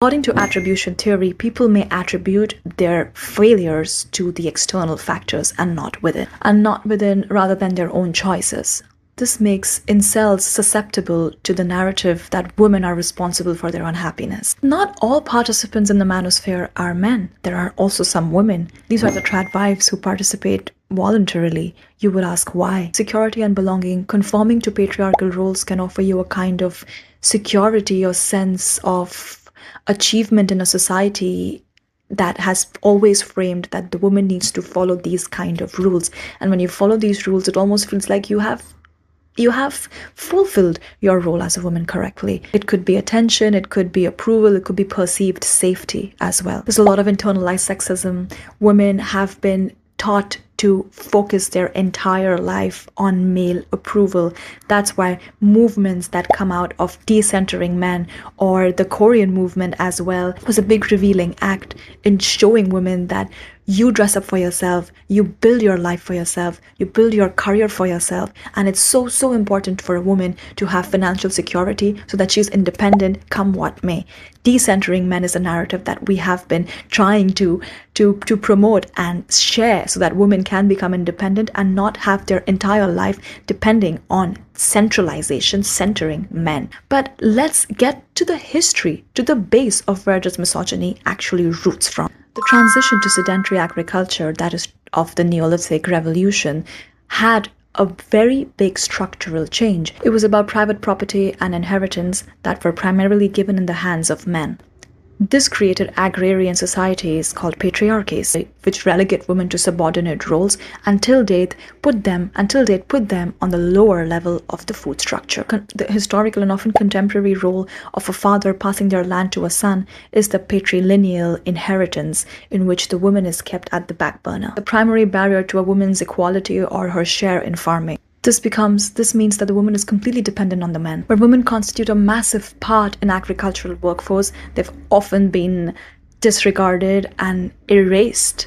According to attribution theory, people may attribute their failures to the external factors and not within rather than their own choices. This makes incels susceptible to the narrative that women are responsible for their unhappiness. Not all participants in the manosphere are men. There are also some women. These are the Tradwives who participate voluntarily. You would ask why. Security and belonging, conforming to patriarchal roles can offer you a kind of security or sense of achievement in a society that has always framed that the woman needs to follow these kind of rules. And when you follow these rules, it almost feels like you have fulfilled your role as a woman correctly. It could be attention, it could be approval, it could be perceived safety as well. There's a lot of internalized sexism. Women have been taught to focus their entire life on male approval. That's why movements that come out of decentering men, or the Korean movement as well, was a big revealing act in showing women that you dress up for yourself, you build your life for yourself, you build your career for yourself. And it's so important for a woman to have financial security so that she's independent come what may. Decentering men is a narrative that we have been trying to promote and share so that women can become independent and not have their entire life depending on centralization, centering men. But let's get to the history, to the base of where this misogyny actually roots from. The transition to sedentary agriculture, that is of the Neolithic revolution, had a very big structural change. It was about private property and inheritance that were primarily given in the hands of men. This created agrarian societies called patriarchies, which relegate women to subordinate roles until they put them on the lower level of the food structure. The historical and often contemporary role of a father passing their land to a son is the patrilineal inheritance, in which the woman is kept at the back burner, the primary barrier to a woman's equality or her share in farming. This means that the woman is completely dependent on the men. Where women constitute a massive part in agricultural workforce, they've often been disregarded and erased